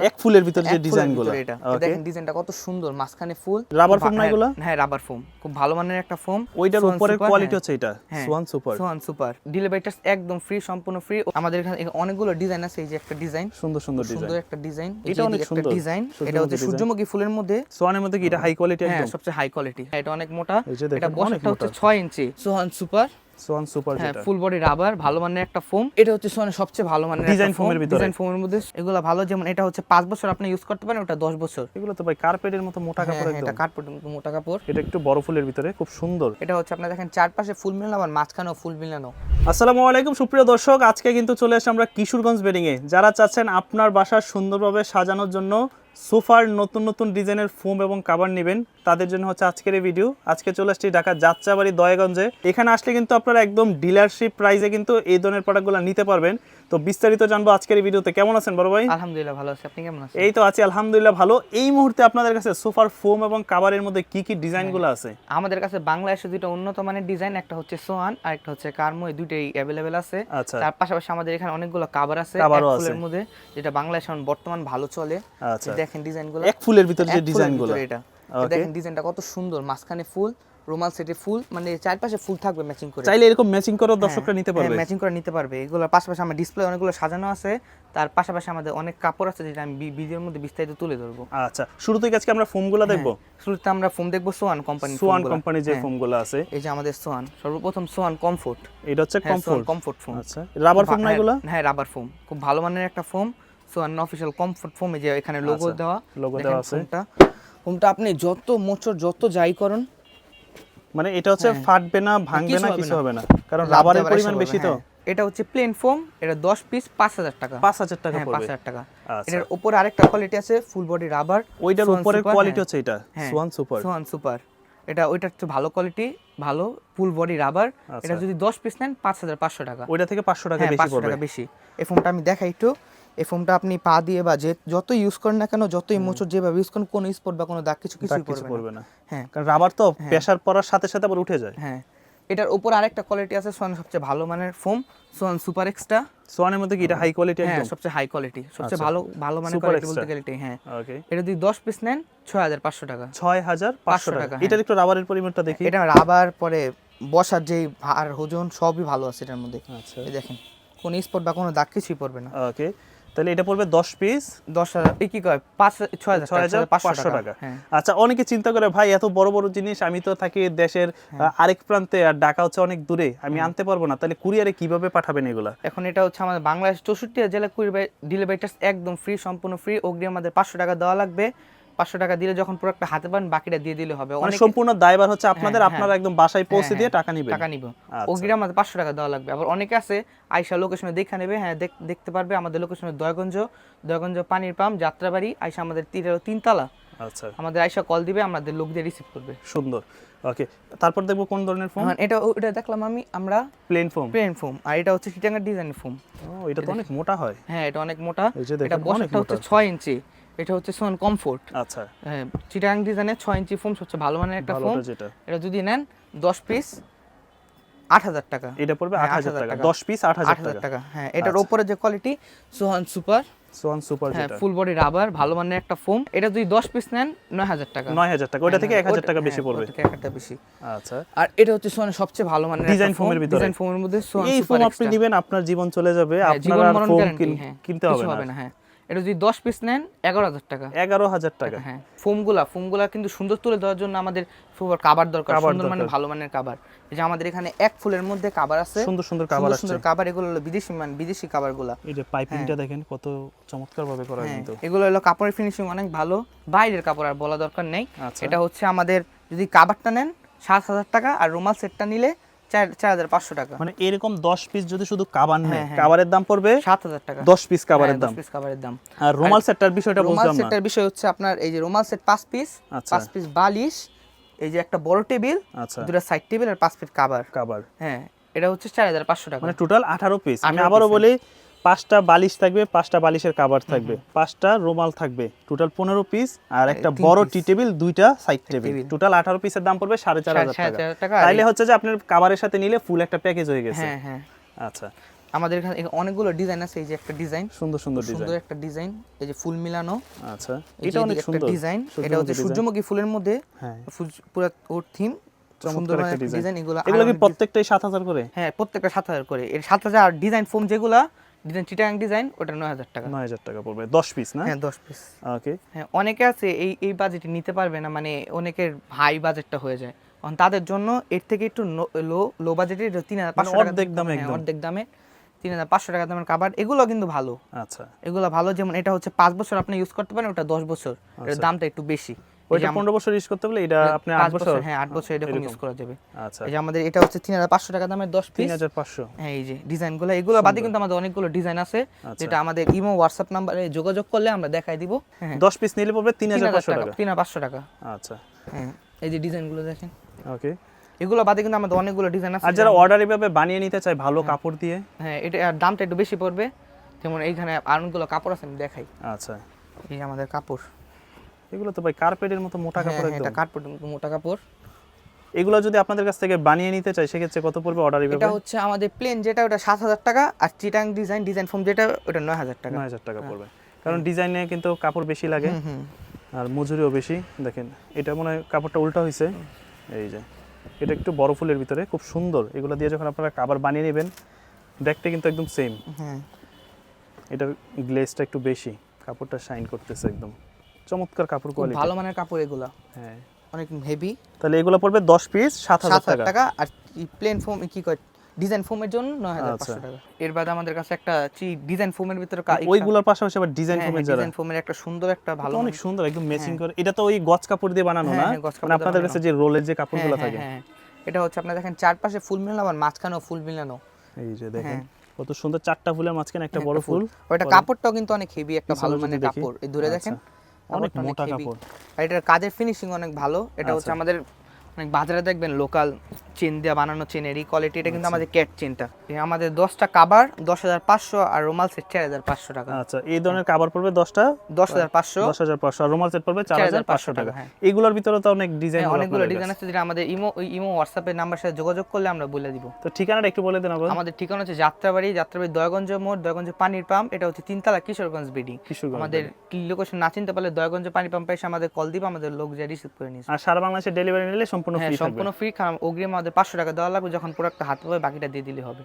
এক ফুলের ভিতরে যে ডিজাইনগুলো, এটা দেখেন ডিজাইনটা কত সুন্দর, মাঝখানে ফুল। রাবার ফোম না এগুলো? হ্যাঁ রাবার ফোম, খুব ভালো মানের একটা ফোম। ওইটার উপরের কোয়ালিটি হচ্ছে এটা Schwann super. Schwann super delivery charge একদম ফ্রি, সম্পূর্ণ ফ্রি। আমাদের এখানে অনেকগুলো ডিজাইন আছে, এই যে একটা ডিজাইন, সুন্দর সুন্দর ডিজাইন, সুন্দর একটা ডিজাইন, এটা অনেক সুন্দর ডিজাইন। এটা হচ্ছে সূর্যমুখী ফুলের মধ্যে, সোয়ানের মধ্যে কি এটা হাই কোয়ালিটি একদম? হ্যাঁ সবচেয়ে হাই কোয়ালিটি। এটা অনেক মোটা, এটা অনেক বসাটা হচ্ছে 6 ইঞ্চি। সোয়ান সুপার, সোয়ান সুপার হ্যাঁ যেটা ফুল বডি রাবার, ভালো মানের একটা ফোম। এটা হচ্ছে সোয়ানের সবচেয়ে ভালো মানের ডিজাইন ফোমের ভিতরে, ডিজাইন ফোমের মধ্যে এগুলো ভালো। যেমন এটা হচ্ছে 5 বছর আপনি ইউজ করতে পারেন, ওটা 10 বছর। এগুলো তো ভাই কার্পেটের মতো মোটা কাপড় একদম। এটা কার্পেটের মতো মোটা কাপড়। এটা একটু বড় ফুলের ভিতরে খুব সুন্দর। এটা হচ্ছে আপনি দেখেন চারপাশে ফুল মিলানো, আর মাঝখানেও ফুল মিলানো। আসসালামু আলাইকুম সুপ্রিয় দর্শক, আজকে কিন্তু চলে আসি আমরা কিশোরগঞ্জ বেডিং এ। যারা চাচ্ছেন আপনার বাসা সুন্দরভাবে সাজানোর জন্য সোফার নতুন নতুন ডিজাইনের ফোম এবং কভার নেবেন, তাদের জন্য হচ্ছে আজকের এই ভিডিও। আজকে চলে আসছি ঢাকা যাত্রাবাড়ি দয়াগঞ্জে। এখানে আসলে কিন্তু আপনারা একদম ডিলারশিপ প্রাইসে কিন্তু এই ধরনের প্রোডাক্টগুলো নিতে পারবেন। তো বিস্তারিত জানবো আজকের এই ভিডিওতে। কেমন আছেন বড় ভাই? আলহামদুলিল্লাহ ভালো আছি, আপনি কেমন আছেন? এই তো আছি আলহামদুলিল্লাহ ভালো। এই মুহূর্তে আপনাদের কাছে সোফার ফোম এবং কভারের মধ্যে কি কি ডিজাইনগুলো আছে? আমাদের কাছে বাংলাদেশে দুটো উন্নত মানের ডিজাইন, একটা হচ্ছে সোয়ান আর একটা হচ্ছে কার্মো, এই দুটোই अवेलेबल আছে। আচ্ছা, তার পাশাপাশি আমাদের এখানে অনেকগুলো কভার আছে এক ফুলের মধ্যে, যেটা বাংলাদেশে বর্তমান ভালো চলে। আচ্ছা দেখেন ডিজাইনগুলো, এক ফুলের ভিতরে যে ডিজাইনগুলো, এটা দেখেন ডিজাইনটা কত সুন্দর, মাঝখানে ফুল, রোমাল সেটে ফুল, মানে চারপাশে ফুল থাকবে ম্যাচিং করে। চাইলে এরকম ম্যাচিং করে দর্শকরা নিতে পারবে, ম্যাচিং করে নিতে পারবে। এগুলোর পাশাপাশি আমার ডিসপ্লে অনেকগুলো সাজানো আছে। তার পাশাপাশি আমাদের অনেক কাপড় আছে, যেটা আমি ভিডিওর মধ্যে বিস্তারিত তুলে ধরবো। আচ্ছা, শুরুতেই আজকে আমরা ফোমগুলো দেখবো। শুরুতে আমরা ফোম দেখবো সোয়ান কোম্পানি, সোয়ান কোম্পানি যে ফোমগুলো আছে। এই যে আমাদের সোয়ান, সর্বপ্রথম সোয়ান কমফোর্ট, এটা হচ্ছে কমফোর্ট ফোম। আচ্ছা, রাবার ফোম না এগুলো? হ্যাঁ রাবার ফোম, খুব ভালো মানের একটা foam. Swan official comfort foam, এই যে এখানে লোগো দেওয়া আছে। ফোমটা আপনি যত মোচড় যত যাই করুন, মানে এটা হচ্ছে ফাটবে না, ভাঙবে না, কিছু হবে না, কারণ রাবারের পরিমাণ বেশি। তো এটা হচ্ছে প্লেন ফোম, এটা 10 পিস 5000 টাকা। 5000 টাকা পড়বে। 5000 টাকা। এর উপরে আরেকটা কোয়ালিটি আছে ফুল বডি রাবার, ওইটার উপরের কোয়ালিটি হচ্ছে এটা সোয়ান সুপার। সোয়ান সুপার, এটা ওইটার হচ্ছে ভালো কোয়ালিটি, ভালো ফুল বডি রাবার। এটা যদি 10 পিস নেন 5500 টাকা। ওইটা থেকে 500 টাকা বেশি পড়বে। বেশি। এই ফোমটা আমি দেখাই একটু। এই ফোমটা আপনি পা দিয়ে বা যত ইউজ করেন না কেন, যতই মোচড় যেভাবে ইউজ করেন, কোনো স্পট বা কোনো দাগ কিছুই পড়বে না। হ্যাঁ, কারণ রাবার তো প্রেসার পড়ার সাথে সাথে আবার উঠে যায়। হ্যাঁ, এটার উপর আরেকটা কোয়ালিটি আছে সোয়ান সবচেয়ে ভালো মানের ফোম, সোয়ান সুপার এক্সট্রা। সোয়ানের মধ্যে কি এটা হাই কোয়ালিটি একদম? হ্যাঁ সবচেয়ে হাই কোয়ালিটি, সবচেয়ে ভালো মানের কোয়ালিটি বলতে গেলে এটাই। হ্যাঁ ওকে, এটা যদি 10 পিস নেন 6500 টাকা। 6500 টাকা। এটার একটু রাবারের পরিমাণটা দেখি। এটা রাবার পরে বসার যেই ভার ওজন সবই ভালো আছে এটার মধ্যে। আচ্ছা, এই দেখেন কোনো স্পট বা কোনো দাগ কিছুই পড়বে না। ওকে, তাহলে এটা পড়বে 10 পিস 10000, এই কি কয় 6500 টাকা। আচ্ছা, অনেকে চিন্তা করে ভাই এত বড় বড় জিনিস, আমি তো থাকি দেশের আরেক প্রান্তে, আর ঢাকা হচ্ছে অনেক দূরে, আমি আনতে পারবো না, তাহলে কুরিয়ারে কিভাবে পাঠাবেন এগুলা? এখন এটা হচ্ছে আমাদের বাংলাদেশ 64 জেলা কুরিয়ার ডেলিভারি চার্জ একদম ফ্রি, সম্পূর্ণ ফ্রি। অগ্রিম আমাদের 500 টাকা দেওয়া লাগবে। 500 টাকা দিলে যখন প্রোডাক্টটা হাতে পান, বাকিটা দিয়ে দিলে হবে। মানে সম্পূর্ণ দায়ভার হচ্ছে আপনাদের, আপনারা একদম বাসায় পৌঁছে দিয়ে টাকা নিব। অগ্রিম আমাদের 500 টাকা দেওয়া লাগবে। আবার অনেকে আছে আয়শা লোকেশনে দেখে নেবে, হ্যাঁ দেখতে পারবে। আমাদের লোকেশনে দয়াগঞ্জ পানির পাম্প যাত্রাবাড়ি। আয়শা আমাদের 3 তলা। আচ্ছা, আমাদের আয়শা কল দিবে, আমাদের লোক দিয়ে রিসিভ করবে। সুন্দর, ওকে। তারপর দেখবো কোন ধরনের ফোম। এটা দেখলাম আমরা প্লেন ফোম, আর এটা হচ্ছে চিটাঙ্গার ডিজাইনের ফোম। এটা তো অনেক মোটা হয়। হ্যাঁ এটা অনেক মোটা। এটা বসাটা হচ্ছে 6 ইঞ্চি। এটা হচ্ছে সোয়ান কমফোর্ট। আচ্ছা, হ্যাঁ চিটাং ডিজাইনের 6 ইঞ্চি ফোম, সবচেয়ে ভালো মানের একটা ফোম। এটা যদি নেন 10 পিস 8000 টাকা। এটা পড়বে 8000 টাকা। 10 পিস 8000 টাকা। হ্যাঁ, এটার উপরে যে কোয়ালিটি সোয়ান সুপার, যেটা ফুল বডি রাবার, ভালো মানের একটা ফোম। এটা যদি 10 পিস নেন 9000 টাকা। 9000 টাকা, ওটা থেকে 1000 টাকা বেশি পড়বে। ওটা থেকে 1000 টাকা বেশি। আচ্ছা, আর এটা হচ্ছে সোয়ানের সবচেয়ে ভালো মানের ডিজাইন ফোমের ভিতরে। ডিজাইন ফোমের মধ্যে সোয়ান এই ফোম আপনি দিবেন, আপনার জীবন চলে যাবে, আপনার আর ফোম কিনতে হবে না। হ্যাঁ, এটা যদি 10 পিস নেন 11000 টাকা। 11000 টাকা। হ্যাঁ, ফোমগুলা কিন্তু সুন্দর তুলে দেওয়ার জন্য আমাদের কভার দরকার, সুন্দর মানে ভালো মানের কভার। এই যে আমাদের এখানে এক ফুলের মধ্যে কভার আছে, সুন্দর সুন্দর কভার আছে। সুন্দর কভার, এগুলো হলো বিদেশি কভারগুলো। এই যে পাইপিংটা দেখেন কত চমৎকার ভাবে করা, কিন্তু এগুলো হলো কাপড়ের ফিনিশিং অনেক ভালো, বাইরের কাপড় আর বলা দরকার নেই। এটা হচ্ছে আমাদের যদি কভারটা নেন 7000 টাকা, আর রুমাল সেটটা নিলে 4500 টাকা। মানে এরকম 10 পিস যদি শুধু কভার নেয়, কভারের দাম পড়বে 7000 টাকা। 10 পিস কভারের দাম। আর রুমাল সেটটার বিষয়টা বুঝলাম না। রুমাল সেটটার বিষয় হচ্ছে আপনার এই যে রুমাল সেট 5 পিস বালিশ, এই যে একটা বড় টেবিল, দুটো সাইড টেবিল, আর 5 ফিট কভার। হ্যাঁ, এটা হচ্ছে 4500 টাকা। মানে টোটাল 18 পিস। আমি আবারও বলি, 5টা বালিশ থাকবে, 5টা বালিশের কভার থাকবে, 5টা রুমাল থাকবে, টোটাল 15 পিস, আর একটা বড় টি টেবিল, 2টা সাইড টেবিল, টোটাল 18 পিসের দাম পড়বে 4500 টাকা। তাইলে হচ্ছে যে আপনার কভারের সাথে নিলে ফুল একটা প্যাকেজ হয়ে গেছে। হ্যাঁ। আচ্ছা, আমাদের এখানে অনেকগুলো ডিজাইন আছে, এই যে একটা ডিজাইন, সুন্দর সুন্দর ডিজাইন, সুন্দর একটা ডিজাইন, এই যে ফুল মিলানো। আচ্ছা, এটা এটা অনেক সুন্দর ডিজাইন, এটা হচ্ছে সূর্যমুখী ফুলের মধ্যে, হ্যাঁ, পুরো ওর থিম, সুন্দর চমৎকার একটা ডিজাইন। এগুলো কি প্রত্যেকটাই 7000 করে? হ্যাঁ, প্রত্যেকটা 7000 করে। এর 7000 ডিজাইন ফোম যেগুলা ডিজাইন চিটাগাং ডিজাইন, ওটা 9000 টাকা। 9000 টাকা পড়বে 10 পিস না? হ্যাঁ 10 পিস। ওকে। হ্যাঁ, অনেকে আছে এই বাজেটে নিতে পারবে না, মানে অনেকের হাই বাজেটটা হয়ে যায়, কারণ তাদের জন্য এর থেকে একটু লো বাজেটে 3500 টাকা, অর্ধেক দামে, একদম অর্ধেক দামে 3500 টাকা দামের কাভার। এগুলো কিন্তু ভালো, আচ্ছা, এগুলো ভালো। যেমন এটা হচ্ছে 5 বছর আপনি ইউজ করতে পারেন, ওটা 10 বছর, এর দামটা একটু বেশি। ওইটা 15 বছর ইউজ করতে বলে, এটা আপনি 8 বছর, হ্যাঁ 8 বছর এরকম ইউজ করা যাবে। আচ্ছা, এই যে আমাদের এটা হচ্ছে 3500 টাকা দামের 10 পিস। 3500। হ্যাঁ, এই যে ডিজাইনগুলো, এগুলো বাদে কিন্তু আমাদের অনেকগুলো ডিজাইন আছে, যেটা আমাদের ইমো হোয়াটসঅ্যাপ নাম্বারে যোগাযোগ করলে আমরা দেখাই দিব। হ্যাঁ 10 পিস নিলে পড়বে 3500 টাকা। 3500 টাকা। আচ্ছা, হ্যাঁ, এই যে ডিজাইনগুলো দেখেন। ওকে। এগুলো বাদে কিন্তু আমাদের অনেকগুলো ডিজাইন আছে। আর যারা অর্ডার এভাবে বানিয়ে নিতে চায় ভালো কাপড় দিয়ে, হ্যাঁ, এটা দামটা একটু বেশি পড়বে। যেমন এইখানে অনেকগুলো কাপড় আছে, আমি দেখাই। আচ্ছা, এই যে আমাদের কাপড়, এগুলো তো ভাই কার্পেটের মতো মোটা কাপড় একদম। এটা কার্পেটের মতো মোটা কাপড়। এগুলো যদি আপনাদের কাছ থেকে বানিয়ে নিতে চাই সেক্ষেত্রে কত পড়বে অর্ডার এভাবে? এটা হচ্ছে আমাদের প্লেন যেটা, ওটা 7000 টাকা, আর চিটাং ডিজাইন ফোম যেটা, ওটা 9000 টাকা। 9000 টাকা পড়বে, কারণ ডিজাইনে কিন্তু কাপড় বেশি লাগে আর মজুরিও বেশি। দেখেন এটা মনে হয় কাপড়টা উল্টা হয়েছে, এই যে এটা একটু বড় ফুলের ভিতরে, খুব সুন্দর। এগুলো দিয়ে যখন আপনারা কাভার বানিয়ে নেবেন দেখতে কিন্তু একদম সেম। হ্যাঁ, এটার গ্লেজটা একটু বেশি, কাপড়টা শাইন করতেছে একদম চমৎকার কাপড় কোয়ালিটি, ভালো মানের কাপড় এগুলা, হ্যাঁ অনেক হেভি। তাহলে এগুলো পড়বে 10 পিস 7000 টাকা। আর প্লেন ফোম কি কয় ডিজাইন ফোমের জন্য 9500 টাকা। এর বাদে আমাদের কাছে একটা ডিজাইন ফোমের ভিতরে ওইগুলোর পাশাপাশি আবার ডিজাইন ফোমের যারা, ডিজাইন ফোমের একটা সুন্দর একটা ভালো, অনেক সুন্দর একদম ম্যাচিং করে। এটা তো ওই গজ কাপড় দিয়ে বানানো না, গজ কাপড় মানে আপনাদের কাছে যে রোলের যে কাপড়গুলো থাকে। হ্যাঁ, এটা হচ্ছে আপনারা দেখেন চারপাশে ফুল মিলানো, আর মাঝখানেও ফুল মিলানো। এই যে দেখেন কত সুন্দর, 4টা ফুলের মাঝখানে একটা বড় ফুল। ওইটা কাপড়টাও কিন্তু অনেক হেভি, একটা ভালো মানের কাপড়। এই ধরে দেখেন অনেক মোটা কাপড়, আর এটার কাজের ফিনিশিং অনেক ভালো। এটা হচ্ছে আমাদের অনেক বাজারে দেখবেন লোকাল চেন দিয়ে বানানো চেনের এই কোয়ালিটি, এটা কিন্তু আমাদের ক্যাট চেনটা। আমাদের 10টা কাভার 10500, আর রুমাল সেট 4500 টাকা। আচ্ছা, এই ধরনের কাভার পড়বে 10টা 10500, 10500, আর রুমাল সেট পড়বে 4500 টাকা। এগুলোর ভিতরে তো অনেক ডিজাইন, অনেকগুলো ডিজাইন আছে, যেটা আমাদের ইমো হোয়াটসঅ্যাপের নাম্বার সাথে যোগাযোগ করলে আমরা বলে দিব। তো ঠিকানাটা একটু বলে দেন আবার। আমাদের ঠিকানা হচ্ছে যাত্রাবাড়ি দয়াগঞ্জ মোড়, দয়াগঞ্জ পানির পাম্প। এটা হচ্ছে 3 তলা কিশোরগঞ্জ বিল্ডিং। আমাদের লোকেশন না চিনতে পারলে দয়াগঞ্জ পানি পাম্পে এসে আমাদের কল দিবে, আমাদের লোক যা রিসিভ করে নিয়ে। আর সারা বাংলাদেশে ডেলিভারি নিলে সম্পূর্ণ ফ্রি থাকবে? সম্পূর্ণ ফ্রি। অগ্রিম আমাদের 500 টাকা দেওয়া লাগবে, যখন প্রোডাক্টটা হাতে পাবে বাকিটা দিয়ে দিলে হবে।